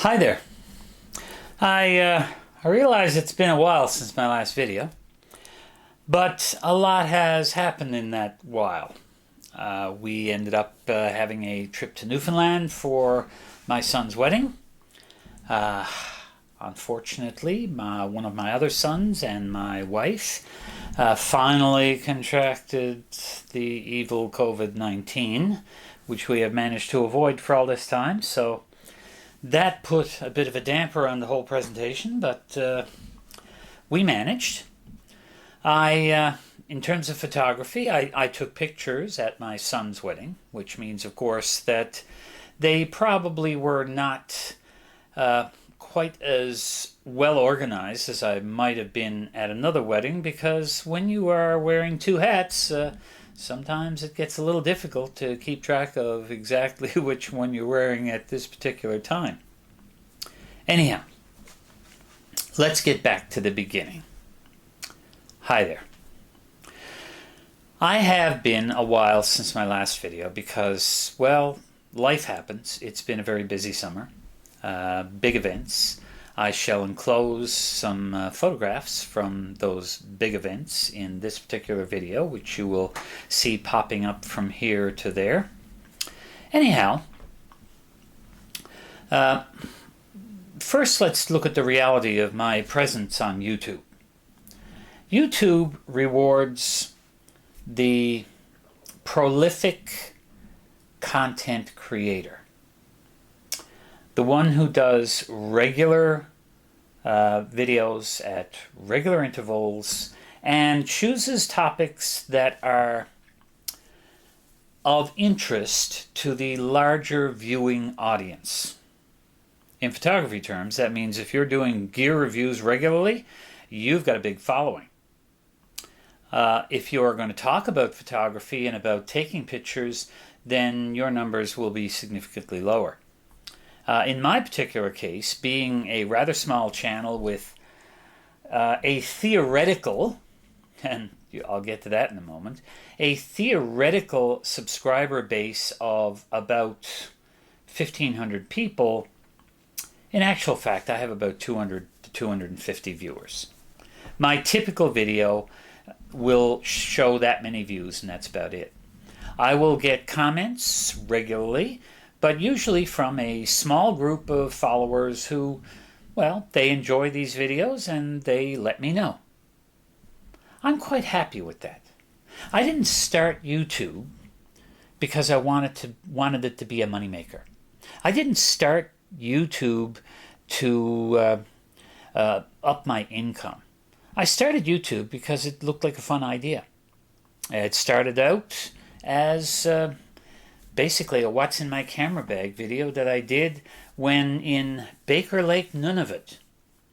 Hi there. I realize it's been a while since my last video, but a lot has happened in that while. We ended up having a trip to Newfoundland for my son's wedding. Uh, Unfortunately, one of my other sons and my wife finally contracted the evil COVID-19, which we have managed to avoid for all this time. So that put a bit of a damper on the whole presentation, but we managed. In terms of photography, I took pictures at my son's wedding, which means, of course, that they probably were not quite as well organized as I might have been at another wedding, because when you are wearing two hats, sometimes it gets a little difficult to keep track of exactly which one you're wearing at this particular time. Anyhow, let's get back to the beginning. Hi there. I have been a while since my last video because, well, life happens. It's been a very busy summer. Big events. I shall enclose some photographs from those big events in this particular video, which you will see popping up from here to there. Anyhow, first let's look at the reality of my presence on YouTube. YouTube rewards the prolific content creator, the one who does regular videos at regular intervals and chooses topics that are of interest to the larger viewing audience. In photography terms, that means if you're doing gear reviews regularly, you've got a big following. If you're going to talk about photography and about taking pictures, then your numbers will be significantly lower. In my particular case, being a rather small channel with a theoretical, and I'll get to that in a moment, a theoretical subscriber base of about 1,500 people, in actual fact, I have about 200 to 250 viewers. My typical video will show that many views, and that's about it. I will get comments regularly, but usually from a small group of followers who, well, they enjoy these videos and they let me know. I'm quite happy with that. I didn't start YouTube because I wanted it to be a moneymaker. I didn't start YouTube to up my income. I started YouTube because it looked like a fun idea. It started out as basically a what's in my camera bag video that I did when in Baker Lake, Nunavut,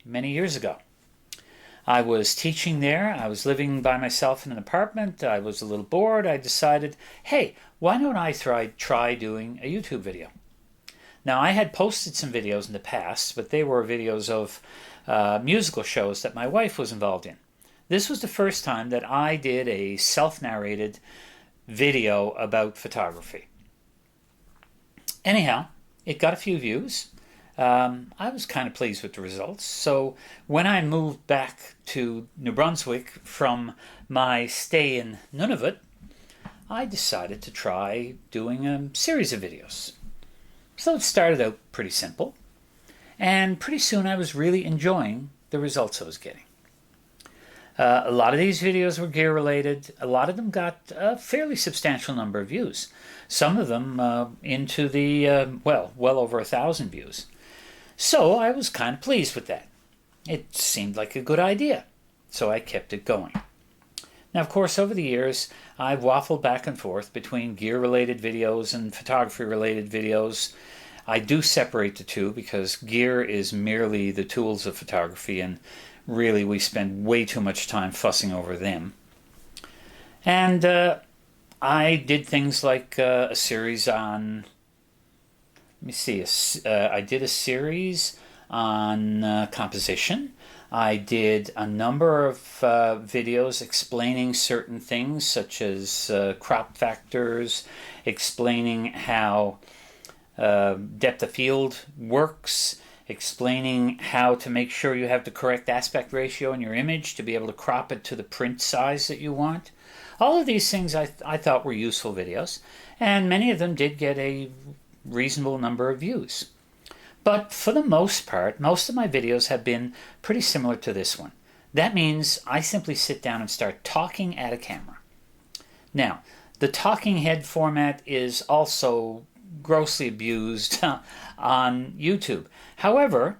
many years ago. I was teaching there. I was living by myself in an apartment. I was a little bored. I decided, hey, why don't I try doing a YouTube video? Now, I had posted some videos in the past, but they were videos of musical shows that my wife was involved in. This was the first time that I did a self-narrated video about photography. Anyhow, it got a few views. I was kind of pleased with the results. So when I moved back to New Brunswick from my stay in Nunavut, I decided to try doing a series of videos. So it started out pretty simple, and pretty soon I was really enjoying the results I was getting. A lot of these videos were gear related. A lot of them got a fairly substantial number of views. Some of them into the, well over 1,000 views. So I was kind of pleased with that. It seemed like a good idea. So I kept it going. Now, of course, over the years, I've waffled back and forth between gear-related videos and photography-related videos. I do separate the two because gear is merely the tools of photography, and really we spend way too much time fussing over them. And I did things like a series on, let me see, I did a series on composition. I did a number of videos explaining certain things such as crop factors, explaining how depth of field works, explaining how to make sure you have the correct aspect ratio in your image to be able to crop it to the print size that you want. All of these things I thought were useful videos, and many of them did get a reasonable number of views. But for the most part, most of my videos have been pretty similar to this one. That means I simply sit down and start talking at a camera. Now, the talking head format is also grossly abused on YouTube. However,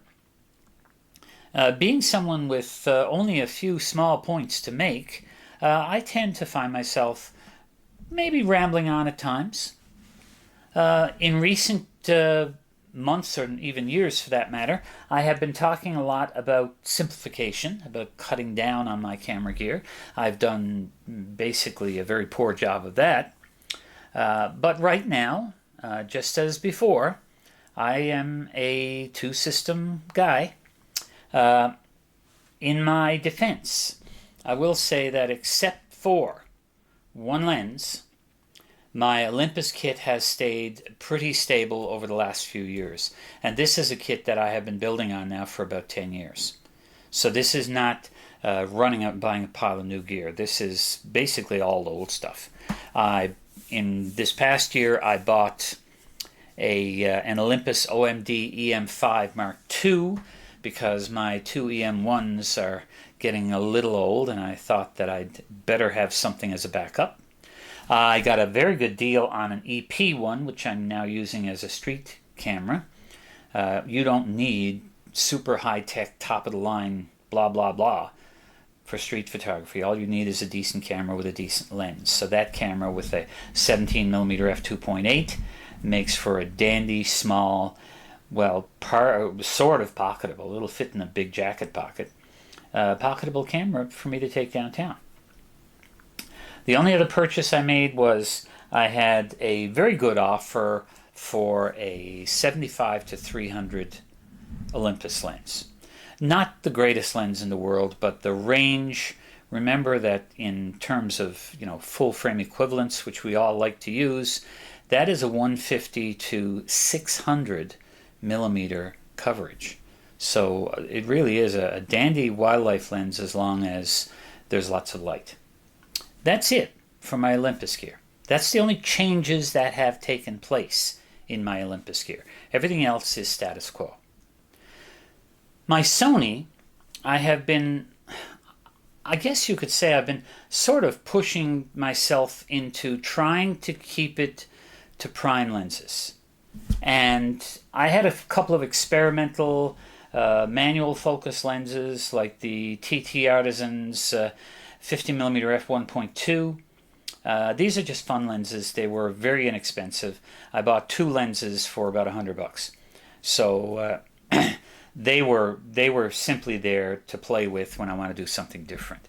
being someone with only a few small points to make, I tend to find myself maybe rambling on at times. In recent months, or even years for that matter, I have been talking a lot about simplification, about cutting down on my camera gear. I've done basically a very poor job of that. But right now, just as before, I am a two-system guy. In my defense, I will say that except for one lens, my Olympus kit has stayed pretty stable over the last few years. And this is a kit that I have been building on now for about 10 years. So this is not running out and buying a pile of new gear. This is basically all old stuff. In this past year, I bought an Olympus OMD EM5 Mark II because my two EM1s are getting a little old, and I thought that I'd better have something as a backup. I got a very good deal on an EP1, which I'm now using as a street camera. You don't need super high-tech, top-of-the-line, blah, blah, blah for street photography. All you need is a decent camera with a decent lens. So that camera with a 17mm f2.8 makes for a dandy, small, well, sort of pocketable. It'll fit in a big jacket pocket. Pocketable camera for me to take downtown. The only other purchase I made was I had a very good offer for a 75 to 300 Olympus lens. Not the greatest lens in the world, but the range. Remember that in terms of full frame equivalents, which we all like to use, that is a 150 to 600 millimeter coverage. So it really is a dandy wildlife lens as long as there's lots of light. That's it for my Olympus gear. That's the only changes that have taken place in my Olympus gear. Everything else is status quo. My Sony, I guess you could say I've been sort of pushing myself into trying to keep it to prime lenses. And I had a couple of experimental manual focus lenses like the TT Artisans 50mm f1.2. These are just fun lenses. They were very inexpensive. I bought two lenses for about $100. So they were simply there to play with when I want to do something different.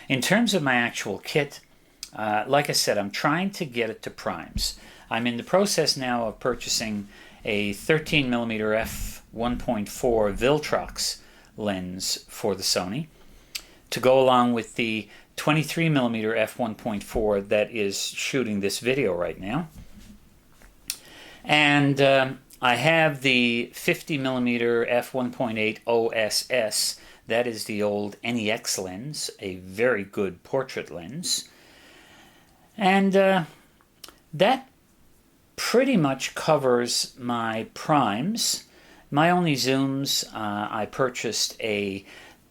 In terms of my actual kit, like I said, I'm trying to get it to primes. I'm in the process now of purchasing a 13mm f1.4 Viltrox lens for the Sony to go along with the 23mm f1.4 that is shooting this video right now. And I have the 50mm f1.8 OSS. That is the old NEX lens, a very good portrait lens. And that pretty much covers my primes. My only zooms, I purchased a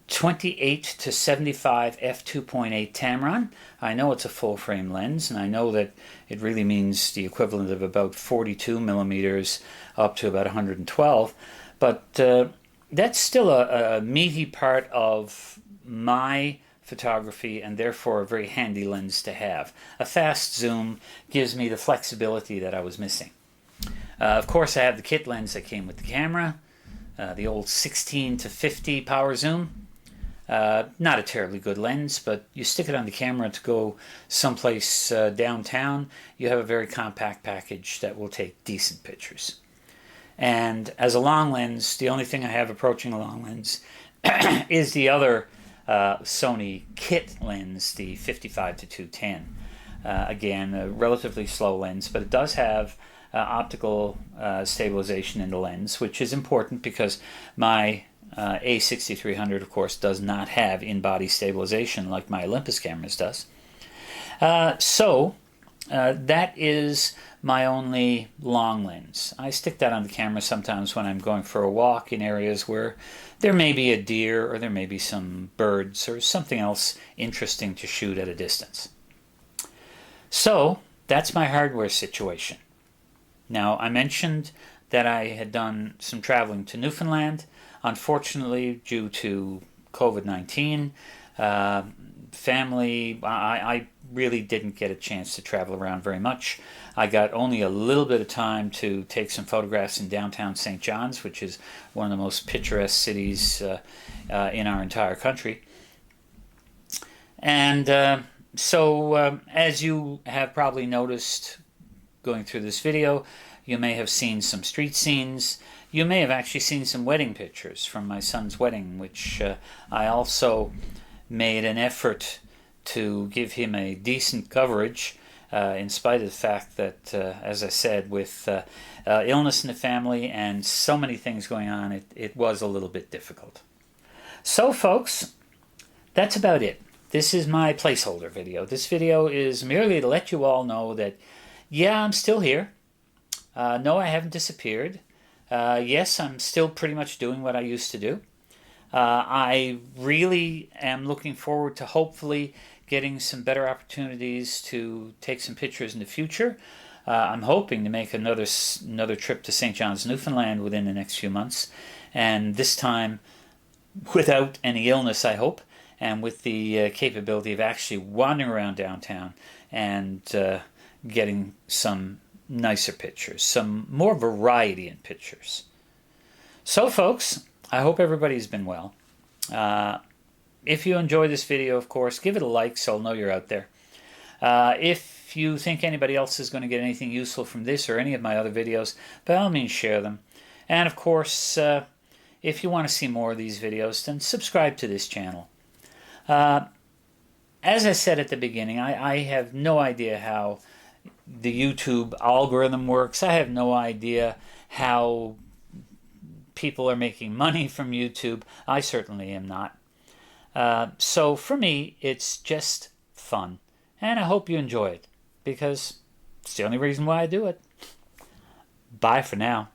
28 to 75 f2.8 Tamron. I know it's a full frame lens, and I know that it really means the equivalent of about 42 millimeters up to about 112, but that's still a meaty part of my photography, and therefore a very handy lens to have. A fast zoom gives me the flexibility that I was missing. Of course, I have the kit lens that came with the camera, the old 16 to 50 power zoom. Not a terribly good lens, but you stick it on the camera to go someplace downtown, you have a very compact package that will take decent pictures. And as a long lens, the only thing I have approaching a long lens is the other Sony kit lens, the 55 to 210. Again, a relatively slow lens, but it does have optical stabilization in the lens, which is important because my A6300, of course, does not have in-body stabilization like my Olympus cameras does. So that is my only long lens. I stick that on the camera sometimes when I'm going for a walk in areas where there may be a deer or there may be some birds or something else interesting to shoot at a distance. So that's my hardware situation. Now, I mentioned that I had done some traveling to Newfoundland. Unfortunately, due to COVID-19, family, I really didn't get a chance to travel around very much. I got only a little bit of time to take some photographs in downtown St. John's, which is one of the most picturesque cities in our entire country. And so as you have probably noticed going through this video, you may have seen some street scenes. You may have actually seen some wedding pictures from my son's wedding, which I also made an effort to give him a decent coverage, in spite of the fact that, as I said, with illness in the family and so many things going on, it was a little bit difficult. So, folks, that's about it. This is my placeholder video. This video is merely to let you all know that, yeah, I'm still here. No, I haven't disappeared. Yes, I'm still pretty much doing what I used to do. I really am looking forward to hopefully getting some better opportunities to take some pictures in the future. I'm hoping to make another trip to St. John's, Newfoundland within the next few months, and this time without any illness, I hope, and with the capability of actually wandering around downtown and getting some nicer pictures, some more variety in pictures. So, folks, I hope everybody's been well. If you enjoy this video, of course, give it a like so I'll know you're out there. If you think anybody else is going to get anything useful from this or any of my other videos, by all means share them. And of course, if you want to see more of these videos, then subscribe to this channel. As I said at the beginning, I have no idea how the YouTube algorithm works. I have no idea how people are making money from YouTube. I certainly am not. So for me, it's just fun. And I hope you enjoy it, because it's the only reason why I do it. Bye for now.